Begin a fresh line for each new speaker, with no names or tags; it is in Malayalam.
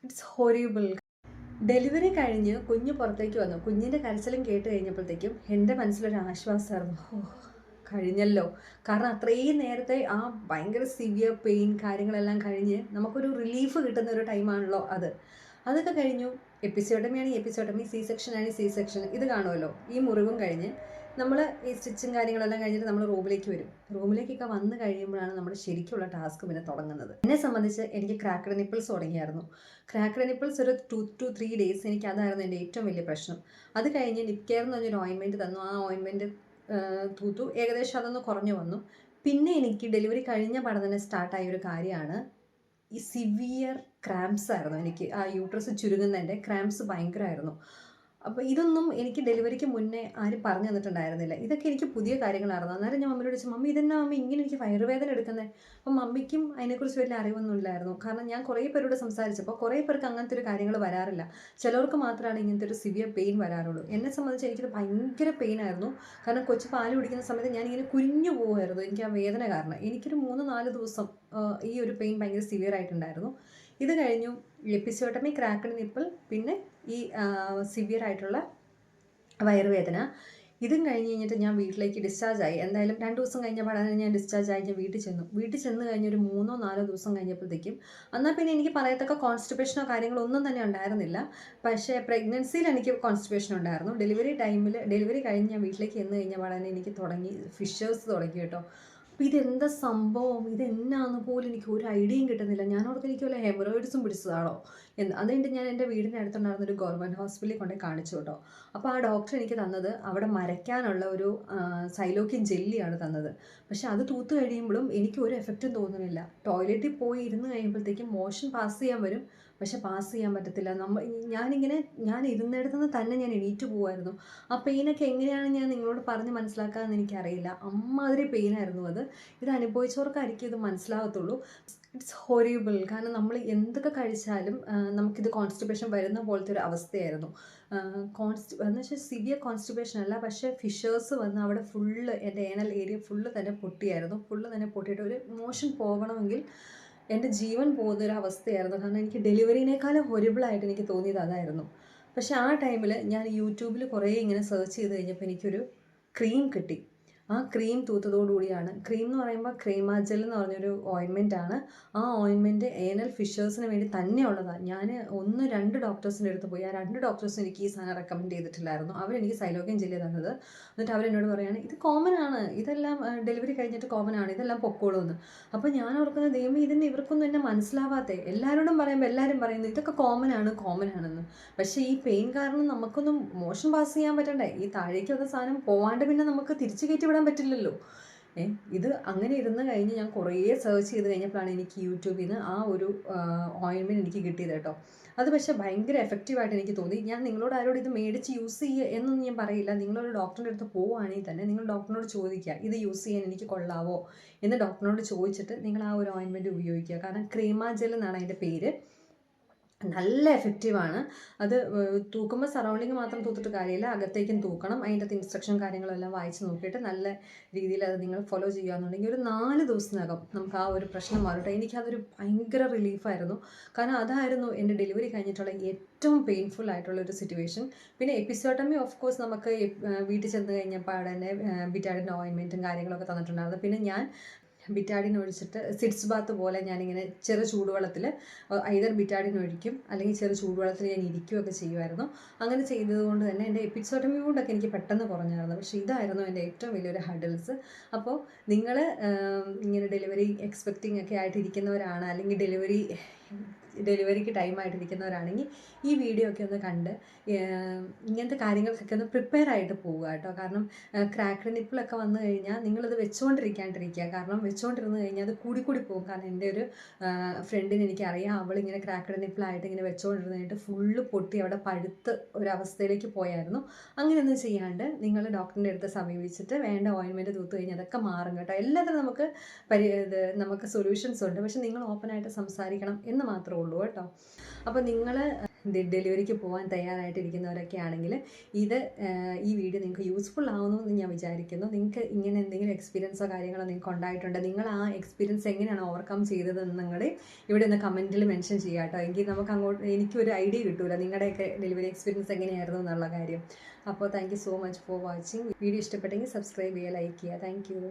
It's horrible. ഡെലിവറി കഴിഞ്ഞ് കുഞ്ഞ് പുറത്തേക്ക് വന്നു. കുഞ്ഞിൻ്റെ കരച്ചിലും കേട്ട് കഴിഞ്ഞപ്പോഴത്തേക്കും എൻ്റെ മനസ്സിലൊരു ആശ്വാസമായിരുന്നു. ഓ, കഴിഞ്ഞല്ലോ. കാരണം അത്രയും നേരത്തെ ആ ഭയങ്കര സിവിയർ പെയിൻ കാര്യങ്ങളെല്ലാം കഴിഞ്ഞ് നമുക്കൊരു റിലീഫ് കിട്ടുന്ന ഒരു ടൈമാണല്ലോ അത്. അതൊക്കെ കഴിഞ്ഞു. എപ്പിസോഡമി ആണെങ്കിൽ എപ്പിസോഡമി, സി സെക്ഷൻ ആണെങ്കിൽ സി സെക്ഷൻ, ഇത് കാണുമല്ലോ. ഈ മുറിവും കഴിഞ്ഞ് നമ്മൾ ഈ സ്റ്റിച്ചും കാര്യങ്ങളെല്ലാം കഴിഞ്ഞിട്ട് നമ്മൾ റൂമിലേക്ക് വരും. റൂമിലേക്കൊക്കെ വന്ന് കഴിയുമ്പോഴാണ് നമ്മുടെ ശരിക്കുള്ള ടാസ്ക് പിന്നെ തുടങ്ങുന്നത്. എന്നെ സംബന്ധിച്ച് എനിക്ക് ക്രാക്ക്ഡ് നിപ്പിൾസ് തുടങ്ങിയായിരുന്നു. ക്രാക്ക്ഡ് നിപ്പിൾസ് ഒരു 2 to 3 days എനിക്ക് അതായിരുന്നു എൻ്റെ ഏറ്റവും വലിയ പ്രശ്നം. അത് കഴിഞ്ഞ് നിപ് കെയർ എന്ന് പറഞ്ഞൊരു ഓയിൻമെൻറ്റ് തന്നു. ആ ഓയിൻമെൻറ്റ് തൂത്തു. ഏകദേശം അതൊന്ന് കുറഞ്ഞു വന്നു. പിന്നെ എനിക്ക് ഡെലിവറി കഴിഞ്ഞ പാടെ തന്നെ സ്റ്റാർട്ടായ ഒരു കാര്യമാണ് ഈ സിവിയർ ക്രാംസ് ആയിരുന്നു. എനിക്ക് ആ യൂട്രസ് ചുരുങ്ങുന്നതിൻ്റെ ക്രാംസ് ഭയങ്കരമായിരുന്നു. അപ്പോൾ ഇതൊന്നും എനിക്ക് ഡെലിവറിക്ക് മുന്നേ ആരും പറഞ്ഞു തന്നിട്ടുണ്ടായിരുന്നില്ല. ഇതൊക്കെ എനിക്ക് പുതിയ കാര്യങ്ങളായിരുന്നു. അന്നേരം ഞാൻ മമ്മിയോട് ചോദിച്ചു, മമ്മി ഇതെന്നാ മമ്മി ഇങ്ങനെ എനിക്ക് വയറുവേദന എടുക്കുന്നത്? അപ്പം മമ്മിക്കും അതിനെക്കുറിച്ച് വലിയ അറിവൊന്നും ഇല്ലായിരുന്നു. കാരണം ഞാൻ കുറേ പേരോട് സംസാരിച്ചപ്പോൾ കുറേ പേർക്ക് അങ്ങനത്തെ ഒരു കാര്യങ്ങൾ വരാറില്ല. ചിലർക്ക് മാത്രമാണ് ഇങ്ങനത്തെ ഒരു സിവിയർ പെയിൻ വരാറുള്ളൂ. എന്നെ സംബന്ധിച്ച് എനിക്കത് ഭയങ്കര പെയിനായിരുന്നു. കാരണം കൊച്ചു പാല് കുടിക്കുന്ന സമയത്ത് ഞാനിങ്ങനെ കുനിഞ്ഞു പോകുമായിരുന്നു. എനിക്ക് ആ വേദന കാരണം എനിക്കൊരു 3-4 ദിവസം ഈ ഒരു പെയിൻ ഭയങ്കര സിവിയർ ആയിട്ടുണ്ടായിരുന്നു. ഇത് കഴിഞ്ഞു എപ്പിസോഡമി, ക്രാക്ക്ഡ് നിപ്പിൾ, പിന്നെ ഈ സിവിയർ ആയിട്ടുള്ള വയറുവേദന. ഇതും കഴിഞ്ഞ് കഴിഞ്ഞിട്ട് ഞാൻ വീട്ടിലേക്ക് ഡിസ്ചാർജ് ആയി. എന്തായാലും 2 ദിവസം കഴിഞ്ഞപ്പോഴാണ് ഞാൻ ഡിസ്ചാർജ് ആയി. ഞാൻ വീട്ടിൽ ചെന്ന് കഴിഞ്ഞ് ഒരു 3-4 ദിവസം കഴിഞ്ഞപ്പോഴത്തേക്കും എന്നാൽ പിന്നെ എനിക്ക് പറയത്തക്ക കോൺസ്റ്റിപ്പേഷനോ കാര്യങ്ങളോ ഒന്നും തന്നെ ഉണ്ടായിരുന്നില്ല. പക്ഷേ പ്രഗ്നൻസിയിൽ എനിക്ക് കോൺസ്റ്റിപ്പേഷൻ ഉണ്ടായിരുന്നു. ഡെലിവറി കഴിഞ്ഞ് ഞാൻ വീട്ടിലേക്ക് ചെന്ന് കഴിഞ്ഞപ്പോഴാണ് എനിക്ക് ഫിഷേഴ്സ് തുടങ്ങി കേട്ടോ. അപ്പോൾ ഇതെന്താ സംഭവം, ഇതെന്നാന്ന് പോലും എനിക്ക് ഒരു ഐഡിയയും കിട്ടുന്നില്ല. ഞാനോടത്ത് എനിക്ക് വല്ല ഹെമറോയിഡ്സും പിടിച്ചതാണോ എന്ന്. അതുകൊണ്ട് ഞാൻ എൻ്റെ വീടിൻ്റെ അടുത്തുണ്ടായിരുന്ന ഒരു ഗവൺമെൻറ് ഹോസ്പിറ്റലിൽ കൊണ്ട് കാണിച്ചു കേട്ടോ. അപ്പോൾ ആ ഡോക്ടർ എനിക്ക് തന്നത് അവിടെ മരയ്ക്കാനുള്ള ഒരു സൈലോക്കിൻ ജെല്ലിയാണ് തന്നത്. പക്ഷെ അത് തൂത്ത് കഴിയുമ്പോഴും എനിക്ക് ഒരു എഫക്റ്റും തോന്നുന്നില്ല. ടോയ്ലറ്റിൽ പോയി ഇരുന്ന് കഴിയുമ്പോഴത്തേക്കും മോഷൻ പാസ് ചെയ്യാൻ വരും, പക്ഷെ പാസ് ചെയ്യാൻ പറ്റത്തില്ല. ഞാൻ ഇരുന്നിടത്തുനിന്ന് തന്നെ ഞാൻ എണീറ്റ് പോകുമായിരുന്നു. ആ പെയിനൊക്കെ എങ്ങനെയാണ് ഞാൻ നിങ്ങളോട് പറഞ്ഞ് മനസ്സിലാക്കാമെന്ന് എനിക്കറിയില്ല. അമ്മാതിരി പെയിനായിരുന്നു അത്. ഇത് അനുഭവിച്ചവർക്കായിരിക്കും ഇത് മനസ്സിലാകത്തുള്ളൂ. It's horrible. കാരണം നമ്മൾ എന്തൊക്കെ കഴിച്ചാലും നമുക്കിത് കോൺസ്റ്റിപ്പേഷൻ വരുന്ന പോലത്തെ ഒരു അവസ്ഥയായിരുന്നു. എന്ന് വെച്ചാൽ സിവിയർ കോൺസ്റ്റിപ്പേഷൻ അല്ല, പക്ഷേ ഫിഷേഴ്സ് വന്ന് അവിടെ ഫുള്ള് എൻ്റെ ഏനൽ ഏരിയ ഫുള്ള് തന്നെ പൊട്ടിയായിരുന്നു. ഫുള്ള് തന്നെ പൊട്ടിയിട്ട് ഒരു മോഷൻ പോകണമെങ്കിൽ എൻ്റെ ജീവൻ പോകുന്നൊരു അവസ്ഥയായിരുന്നു. കാരണം എനിക്ക് ഡെലിവറിനേക്കാളും ഹൊറിബിളായിട്ട് എനിക്ക് തോന്നിയത് അതായിരുന്നു. പക്ഷേ ആ ടൈമിൽ ഞാൻ യൂട്യൂബിൽ കുറേ ഇങ്ങനെ സെർച്ച് ചെയ്ത് കഴിഞ്ഞപ്പോൾ എനിക്കൊരു ക്രീം കിട്ടി. ആ ക്രീം തൂത്തതോടുകൂടിയാണ്, ക്രീം എന്ന് പറയുമ്പോൾ ക്രീമാജെൽ എന്ന് പറഞ്ഞൊരു ഓയിൻമെൻ്റ് ആണ്. ആ ഓയിൻമെൻറ്റ് ഏനൽ ഫിഷേഴ്സിന് വേണ്ടി തന്നെയുള്ളതാണ്. ഞാൻ 1-2 ഡോക്ടേഴ്സിൻ്റെ അടുത്ത് പോയി. ആ 2 ഡോക്ടേഴ്സും എനിക്ക് ഈ സാധനം റെക്കമെൻഡ് ചെയ്തിട്ടില്ലായിരുന്നു. അവരെനിക്ക് സൈലോക്കിൻ ജെല്ലി തന്നത്. എന്നിട്ട് അവരെന്നോട് പറയുകയാണ് ഇത് കോമൺ ആണ്, ഇതെല്ലാം ഡെലിവറി കഴിഞ്ഞിട്ട് കോമൺ ആണ്, ഇതെല്ലാം പൊക്കോളൂന്ന്. അപ്പോൾ ഞാൻ ഓർക്കുന്നത് ദൈവമേ ഇതിന് ഇവർക്കൊന്നും എന്നെ മനസ്സിലാവാത്തേ. എല്ലാവരോടും പറയുമ്പോൾ എല്ലാവരും പറയുന്നു ഇതൊക്കെ കോമൺ ആണെന്ന്. പക്ഷേ ഈ പെയിൻ കാരണം നമുക്കൊന്നും മോഷൻ പാസ് ചെയ്യാൻ പറ്റണ്ടേ? ഈ താഴേക്ക് വന്ന സാധനം പോവാണ്ട് പിന്നെ നമുക്ക് തിരിച്ചു കയറ്റി വിടാൻ പറ്റില്ലല്ലോ. ഇത് അങ്ങനെ ഇരുന്ന് കഴിഞ്ഞ് ഞാൻ കുറേ സെർച്ച് ചെയ്ത് കഴിഞ്ഞപ്പോഴാണ് എനിക്ക് യൂട്യൂബിൽ നിന്ന് ആ ഒരു ഓയിൻമെൻറ്റ് എനിക്ക് കിട്ടിയത് കേട്ടോ. അത് പക്ഷേ ഭയങ്കര എഫക്റ്റീവായിട്ട് എനിക്ക് തോന്നി. ഞാൻ നിങ്ങളോട് ആരോട് ഇത് മേടിച്ച് യൂസ് ചെയ്യുക എന്നൊന്നും ഞാൻ പറയില്ല. നിങ്ങളൊരു ഡോക്ടറിൻ്റെ അടുത്ത് പോവുകയാണെങ്കിൽ തന്നെ നിങ്ങൾ ഡോക്ടറിനോട് ചോദിക്കുക ഇത് യൂസ് ചെയ്യാൻ എനിക്ക് കൊള്ളാവോ എന്ന് ഡോക്ടറിനോട് ചോദിച്ചിട്ട് നിങ്ങൾ ആ ഒരു ഓയിൻമെൻറ്റ് ഉപയോഗിക്കുക. കാരണം ക്രീമാജെൽ എന്നാണ് അതിൻ്റെ പേര്. നല്ല എഫക്റ്റീവാണ്. അത് തൂക്കുമ്പോൾ സറൗണ്ടിങ് മാത്രം തൂത്തിട്ട് കാര്യമില്ല, അകത്തേക്കും തൂക്കണം. അതിൻ്റെ ഇൻസ്ട്രക്ഷൻ കാര്യങ്ങളെല്ലാം വായിച്ച് നോക്കിയിട്ട് നല്ല രീതിയിൽ അത് നിങ്ങൾ ഫോളോ ചെയ്യുകയാണെന്നുണ്ടെങ്കിൽ ഒരു 4 ദിവസത്തിനകം നമുക്ക് ആ ഒരു പ്രശ്നം മാറട്ടെ. എനിക്കതൊരു ഭയങ്കര റിലീഫായിരുന്നു. കാരണം അതായിരുന്നു എൻ്റെ ഡെലിവറി കഴിഞ്ഞിട്ടുള്ള ഏറ്റവും പെയിൻഫുൾ ആയിട്ടുള്ള ഒരു സിറ്റുവേഷൻ. പിന്നെ എപ്പിസോഡമി ഓഫ് കോഴ്സ് നമുക്ക് വീട്ടിൽ ചെന്ന് കഴിഞ്ഞപ്പോൾ തന്നെ ബിറ്റാഡിൻ ഓയിൻമെൻറ്റും കാര്യങ്ങളൊക്കെ തന്നിട്ടുണ്ടായിരുന്നു. പിന്നെ ഞാൻ ബിറ്റാഡിൻ ഒഴിച്ചിട്ട് സിഡ്സ് ബാത്ത് പോലെ ഞാനിങ്ങനെ ചെറു ചൂടുവെള്ളത്തിൽ ഐദർ ബിറ്റാഡിൻ ഒഴിക്കും അല്ലെങ്കിൽ ചെറു ചൂടുവെള്ളത്തിൽ ഞാൻ ഇരിക്കുകയൊക്കെ ചെയ്യുമായിരുന്നു. അങ്ങനെ ചെയ്തതുകൊണ്ട് തന്നെ എൻ്റെ എപ്പിസോഡമി കൊണ്ടൊക്കെ എനിക്ക് പെട്ടെന്ന് കുറഞ്ഞായിരുന്നു. പക്ഷേ ഇതായിരുന്നു എൻ്റെ ഏറ്റവും വലിയൊരു ഹഡിൽസ്. അപ്പോൾ നിങ്ങൾ ഇങ്ങനെ ഡെലിവറി എക്സ്പെക്റ്റിംഗ് ഒക്കെ ആയിട്ടിരിക്കുന്നവരാണ്, അല്ലെങ്കിൽ ഡെലിവറിക്ക് ടൈമായിട്ടിരിക്കുന്നവരാണെങ്കിൽ ഈ വീഡിയോ ഒക്കെ ഒന്ന് കണ്ട് ഇങ്ങനത്തെ കാര്യങ്ങൾക്കൊക്കെ ഒന്ന് പ്രിപ്പയർ ആയിട്ട് പോവുക കേട്ടോ. കാരണം ക്രാക്ക്ഡ് നിപ്പിളൊക്കെ വന്നു കഴിഞ്ഞാൽ നിങ്ങളത് വെച്ചുകൊണ്ടിരിക്കാണ്ടിരിക്കുക. കാരണം വെച്ചുകൊണ്ടിരുന്ന് കഴിഞ്ഞാൽ അത് കൂടി പോകും. കാരണം എൻ്റെ ഒരു ഫ്രണ്ടിന് എനിക്കറിയാം, അവളിങ്ങനെ ക്രാക്ക്ഡ് നിപ്പിളായിട്ട് ഇങ്ങനെ വെച്ചുകൊണ്ടിരുന്നിട്ട് ഫുള്ള് പൊട്ടി അവിടെ പഴുത്ത് ഒരവസ്ഥയിലേക്ക് പോയായിരുന്നു. അങ്ങനെയൊന്നും ചെയ്യാണ്ട് നിങ്ങൾ ഡോക്ടറിൻ്റെ അടുത്ത് സമീപിച്ചിട്ട് വേണ്ട ഓയിൻമെൻറ്റ് തൂത്ത് കഴിഞ്ഞാൽ അതൊക്കെ മാറും കേട്ടോ. എല്ലാത്തിനും നമുക്ക് സൊല്യൂഷൻസ് ഉണ്ട്. പക്ഷെ നിങ്ങൾ ഓപ്പണായിട്ട് സംസാരിക്കണം എന്ന് മാത്രമേ ഉള്ളൂ കേട്ടോ. അപ്പോൾ നിങ്ങൾ ഡെലിവറിക്ക് പോകാൻ തയ്യാറായിട്ടിരിക്കുന്നവരൊക്കെ ആണെങ്കിൽ ഈ വീഡിയോ നിങ്ങൾക്ക് യൂസ്ഫുൾ ആവുന്നു എന്ന് ഞാൻ വിചാരിക്കുന്നു. നിങ്ങൾക്ക് ഇങ്ങനെ എന്തെങ്കിലും എക്സ്പീരിയൻസോ കാര്യങ്ങളോ നിങ്ങൾക്ക് ഉണ്ടായിട്ടുണ്ട്, നിങ്ങൾ ആ എക്സ്പീരിയൻസ് എങ്ങനെയാണ് ഓവർകം ചെയ്തതെന്ന് നിങ്ങളുടെ ഇവിടെ ഒന്ന് കമൻറ്റിൽ മെൻഷൻ ചെയ്യാം കേട്ടോ. എങ്കിൽ നമുക്ക് എനിക്കൊരു ഐഡിയ കിട്ടൂല നിങ്ങളുടെയൊക്കെ ഡെലിവറി എക്സ്പീരിയൻസ് എങ്ങനെയായിരുന്നു എന്നുള്ള കാര്യം. അപ്പോൾ thank you so much for watching. Video ഇഷ്ടപ്പെട്ടെങ്കിൽ സബ്സ്ക്രൈബ് ചെയ്യുക, ലൈക്ക് ചെയ്യുക. Thank you.